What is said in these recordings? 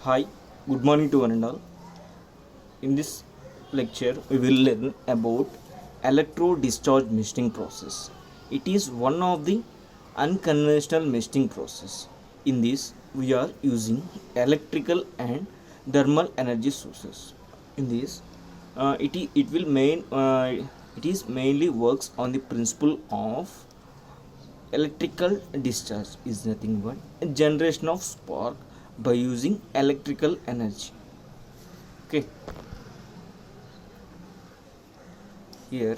Hi, good morning to one and all. In this lecture, we will learn about electro discharge misting process. It is one of the unconventional misting process. In this, we are using electrical and thermal energy sources. In this, it will main it is mainly works on the principle of electrical discharge is nothing but a generation of spark by using electrical energy. Okay, here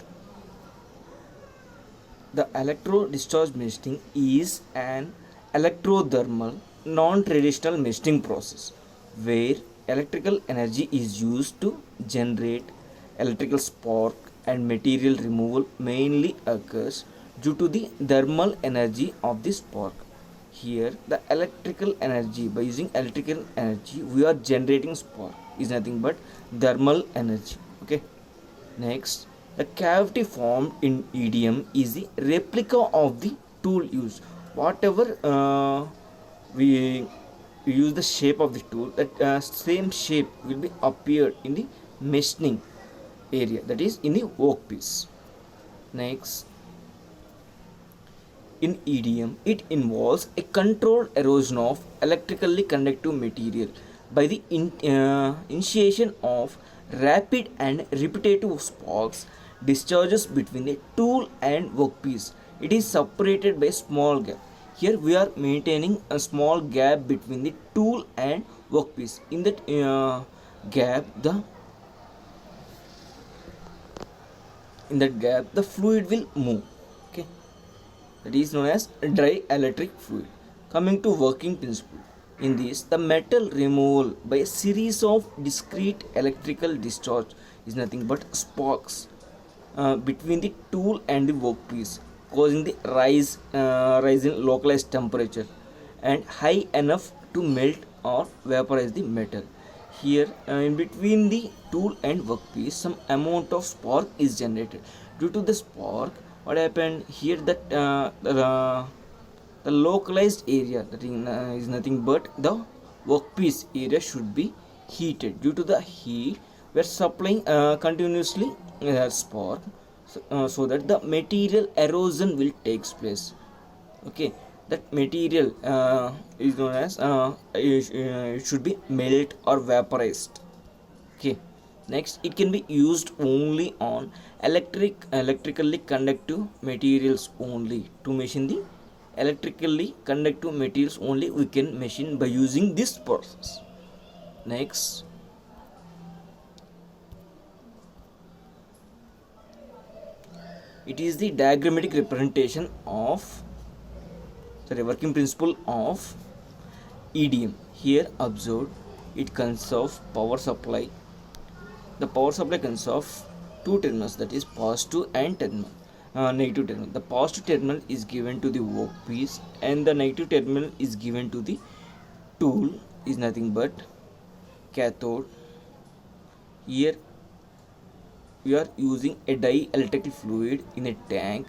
the electro discharge misting is an electrothermal non-traditional misting process where electrical energy is used to generate electrical spark, and material removal mainly occurs due to the thermal energy of the spark. Here the electrical energy, by using electrical energy we are generating spark, is nothing but thermal energy. Okay, next, the cavity formed in EDM is the replica of the tool used. Whatever we use the shape of the tool, that same shape will be appeared in the machining area, that is in the workpiece. Next, in EDM, it involves a controlled erosion of electrically conductive material by the initiation of rapid and repetitive sparks discharges between the tool and workpiece. It is separated by small gap. Here we are maintaining a small gap between the tool and workpiece. In that gap, the fluid will move. Okay, that is known as dry electric fluid. Coming to working principle, in this the metal removal by a series of discrete electrical discharge is nothing but sparks between the tool and the workpiece, causing the rise in localized temperature and high enough to melt or vaporize the metal. Here in between the tool and workpiece some amount of spark is generated. Due to the spark, what happened here, that the localized area, that is nothing but the workpiece area, should be heated. Due to the heat, we are supplying continuously spark, so that the material erosion will takes place. Okay, that material is known as it should be melt or vaporized. Okay, next, it can be used only on electrically conductive materials only. To machine the electrically conductive materials only, we can machine by using this process. Next, it is the diagrammatic representation of the working principle of EDM. Here observed, it consists of power supply. The power supply consists of two terminals, that is positive and negative terminal. The positive terminal is given to the workpiece and the negative terminal is given to the tool, is nothing but cathode. Here we are using a dielectric fluid in a tank.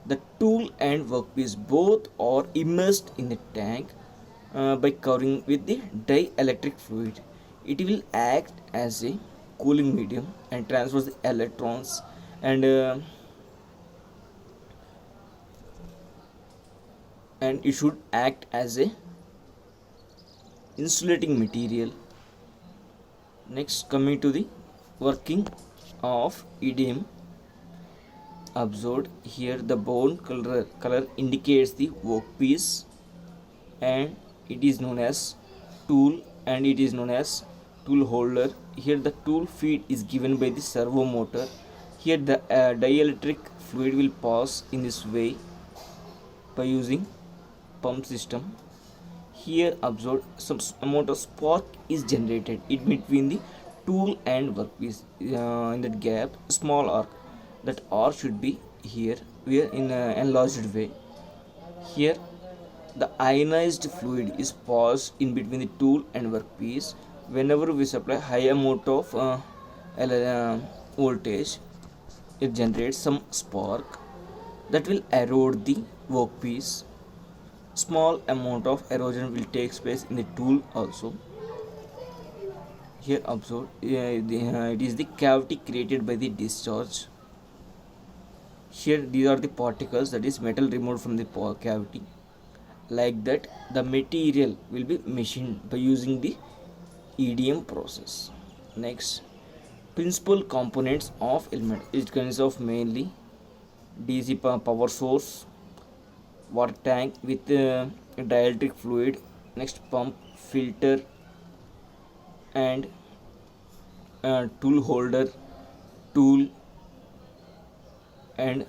The tool and workpiece both are immersed in the tank by covering with the dielectric fluid. It will act as a cooling medium and transfers the electrons, and it should act as a insulating material. Next, coming to the working of EDM, observed here the brown color indicates the workpiece and it is known as tool, and it is known as tool holder. Here the tool feed is given by the servo motor. Here the dielectric fluid will pass in this way by using pump system. Here observed some amount of spark is generated in between the tool and workpiece. In that gap, small arc, that arc should be here, we are in an enlarged way. Here the ionized fluid is passed in between the tool and workpiece. Whenever we supply high amount of voltage, it generates some spark that will erode the workpiece. Small amount of erosion will take place in the tool also. Here observe, it is the cavity created by the discharge. Here these are the particles, that is metal removed from the cavity. Like that, the material will be machined by using the EDM process. Next, principal components of element. It consists of mainly DC power source, water tank with dielectric fluid, next pump, filter, and tool holder, tool and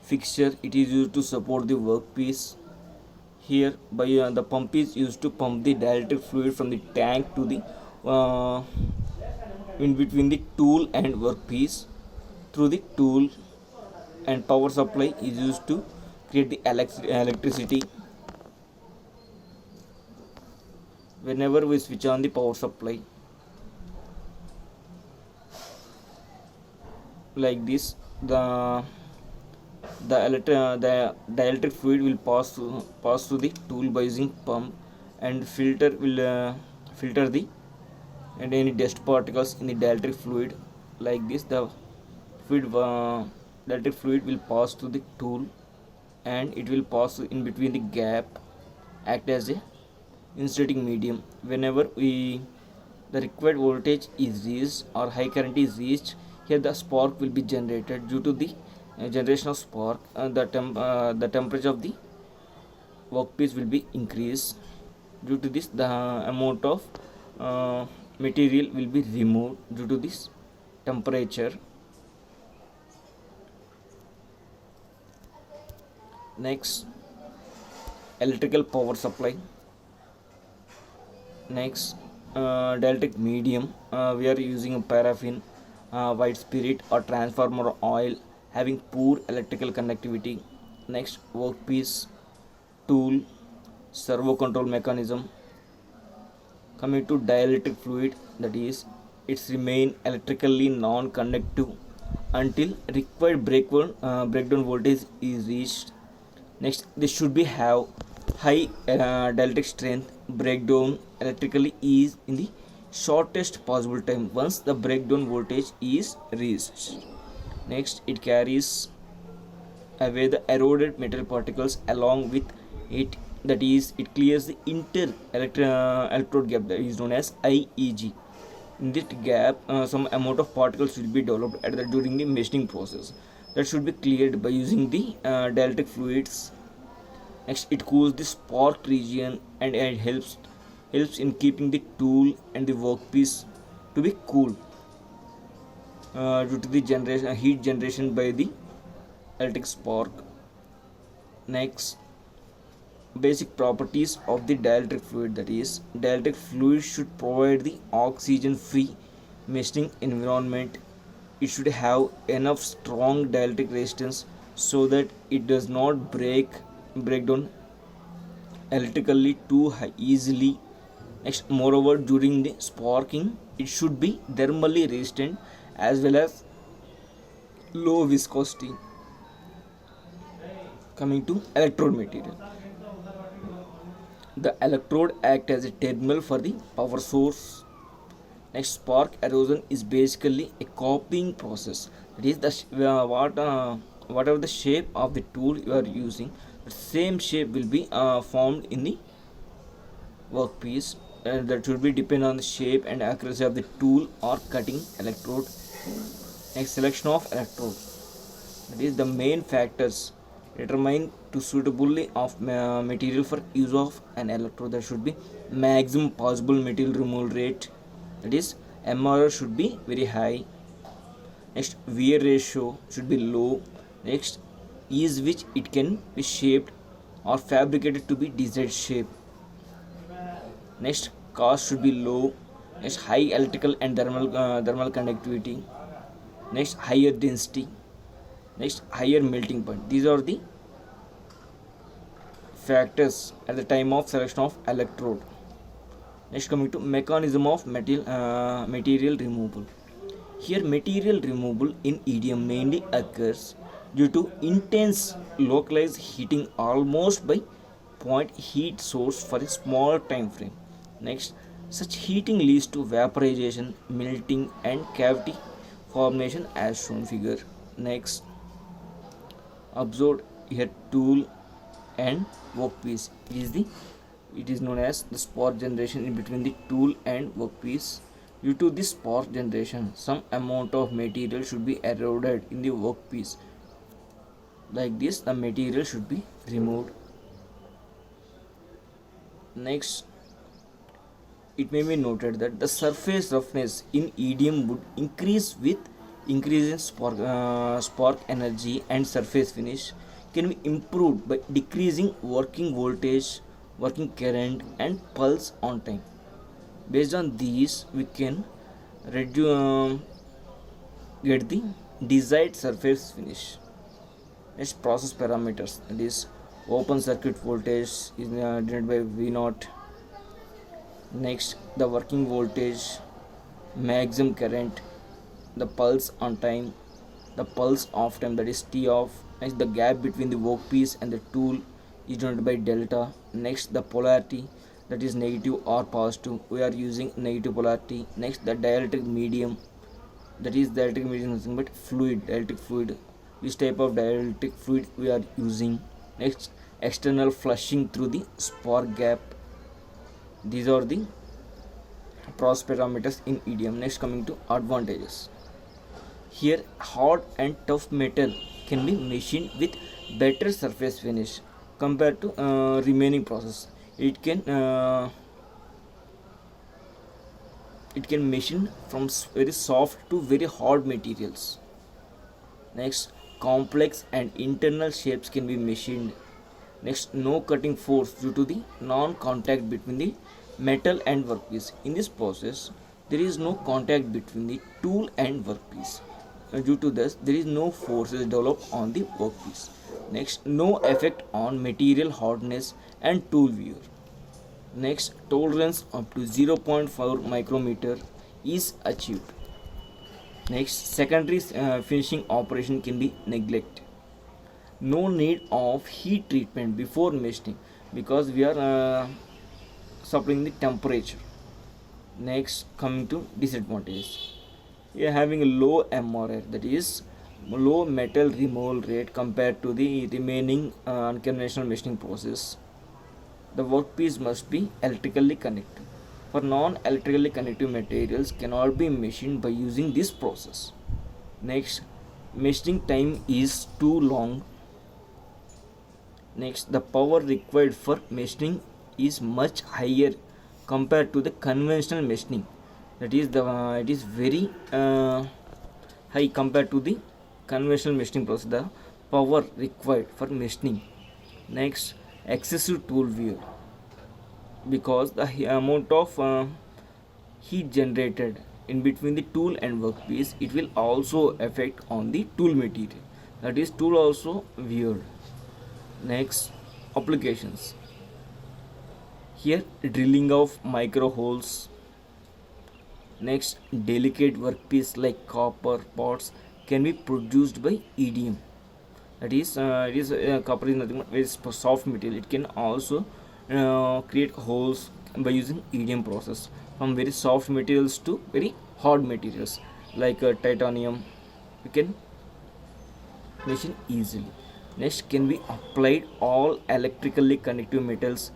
fixture. It is used to support the workpiece. Here by the pump is used to pump the dielectric fluid from the tank to the uh, in between the tool and workpiece through the tool, and power supply is used to create the electricity. Whenever we switch on the power supply like this, the dielectric fluid will pass through the tool by using pump, and filter will filter the and any dust particles in the dielectric fluid. Like this, the dielectric fluid will pass through the tool, and it will pass in between the gap, act as a insulating medium. Whenever the required voltage is reached or high current is reached, here the spark will be generated. Due to the generation of spark, the temperature of the workpiece will be increased. Due to this, the amount of material will be removed due to this temperature. Next, electrical power supply. Next, dielectric medium. We are using a paraffin, white spirit, or transformer oil having poor electrical conductivity. Next, workpiece, tool, servo control mechanism. Coming to dielectric fluid, that is, it's remain electrically non-conductive until required breakdown voltage is reached. Next, this should be have high dielectric strength. Breakdown electrically is in the shortest possible time once the breakdown voltage is reached. Next, it carries away the eroded metal particles along with it, that is, it clears the electrode gap, that is known as IEG. In that gap, some amount of particles will be developed during the machining process, that should be cleared by using the dielectric fluids. Next, it cools the spark region, and it helps in keeping the tool and the workpiece to be cool due to the heat generation by the electric spark. Next, basic properties of the dielectric fluid, that is, dielectric fluid should provide the oxygen free machining environment. It should have enough strong dielectric resistance so that it does not break down electrically too easily. Next, moreover, during the sparking, it should be thermally resistant as well as low viscosity. Coming to electrode material, the electrode act as a terminal for the power source. Next, spark erosion is basically a copying process. It is whatever the shape of the tool you are using, the same shape will be formed in the workpiece, and that should be depend on the shape and accuracy of the tool or cutting electrode. Next, selection of electrode, that is, the main factors determine to suitably of material for use of an electrode. There should be maximum possible material removal rate, that is, MRR should be very high. Next, wear ratio should be low. Next, ease which it can be shaped or fabricated to be desired shape. Next, cost should be low. Next, high electrical and thermal conductivity. Next, higher density. Next, higher melting point. These are the factors at the time of selection of electrode. Next, coming to mechanism of material removal. Here, material removal in EDM mainly occurs due to intense localized heating almost by point heat source for a small time frame. Next, Such heating leads to vaporization, melting, and cavity formation as shown figure. Next, observed here tool and workpiece. It is known as the spark generation in between the tool and workpiece. Due to this spark generation, some amount of material should be eroded in the workpiece. Like this, the material should be removed. Next, it may be noted that the surface roughness in EDM would increase with increase in spark energy, and surface finish can be improved by decreasing working voltage, working current, and pulse on time. Based on these, we can get the desired surface finish. Next, process parameters. This open circuit voltage is denoted by V0. Next, the working voltage, maximum current, the pulse on time, the pulse off time, that is T off. Next, the gap between the workpiece and the tool is denoted by delta. Next, the polarity, that is negative or positive. We are using negative polarity. Next, the dielectric medium, that is dielectric medium is nothing but fluid, dielectric fluid. Which type of dielectric fluid we are using. Next, external flushing through the spark gap. These are the process parameters in EDM. Next, coming to advantages. Here, hard and tough metal can be machined with better surface finish compared to remaining process. It can machine from very soft to very hard materials. Next, complex and internal shapes can be machined. Next, no cutting force due to the non-contact between the metal and workpiece. In this process, there is no contact between the tool and workpiece. Due to this, there is no forces developed on the workpiece. Next, no effect on material hardness and tool wear. Next, tolerance up to 0.4 micrometer is achieved. Next, secondary finishing operation can be neglected. No need of heat treatment before machining because we are supplying the temperature. Next, coming to disadvantages. We are having a low MRR, that is low metal removal rate compared to the remaining unconventional machining process. The workpiece must be electrically connected. For non-electrically connected materials cannot be machined by using this process. Next, machining time is too long. Next, the power required for machining is much higher compared to the conventional machining. That is it is very high compared to the conventional machining process. The power required for machining. Next, excessive tool wear, because the amount of heat generated in between the tool and workpiece, it will also affect on the tool material, that is tool also weared. Next, applications. Here, drilling of micro holes. Next, delicate workpiece like copper pots can be produced by EDM. That is copper is nothing but very soft material. It can also create holes by using EDM process from very soft materials to very hard materials like titanium. We can machine easily. Next, can be applied all electrically conductive metals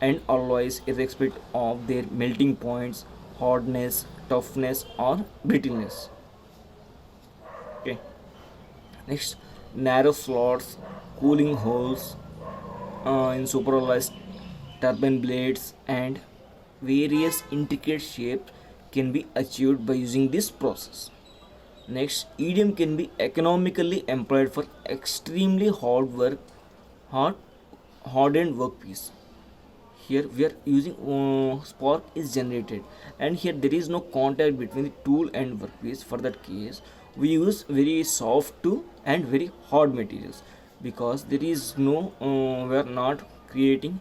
and alloys irrespective of their melting points, hardness, toughness, or brittleness. Okay. Next, narrow slots, cooling holes in superalized turbine blades, and various intricate shapes can be achieved by using this process. Next, EDM can be economically employed for extremely hardened workpiece. Here we are using spark is generated, and here there is no contact between the tool and workpiece. For that case, we use very soft to and very hard materials, because there is no we are not creating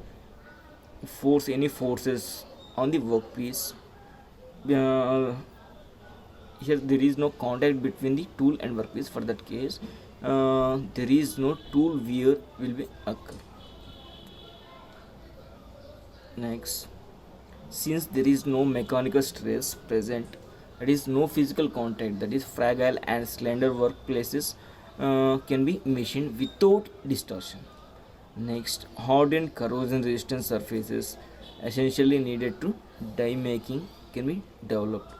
any forces on the workpiece. Uh, Here there is no contact between the tool and workpiece. For that case, there is no tool wear will be occur. Next, since there is no mechanical stress present, that is no physical contact, that is fragile and slender workplaces can be machined without distortion. Next, hard and corrosion resistant surfaces essentially needed to die making can be developed.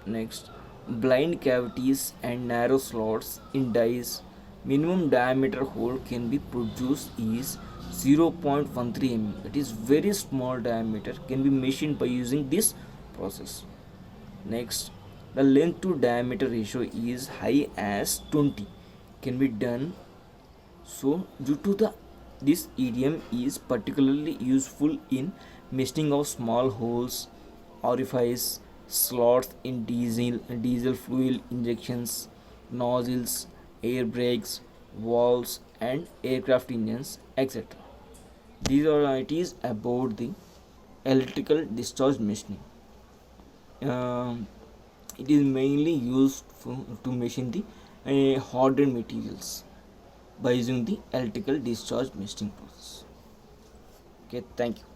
Next, blind cavities and narrow slots in dies. Minimum diameter hole can be produced is 0.13 mm. That is very small diameter can be machined by using this process. Next, the length to diameter ratio is high as 20 can be done. So due to the this idiom is particularly useful in machining of small holes, orifices, slots in diesel fuel injections, nozzles, air brakes, valves, and aircraft engines, etc. These are it is about the electrical discharge machining. Um, it is mainly used to machine the hardened materials by using the electrical discharge machining process. Okay, thank you.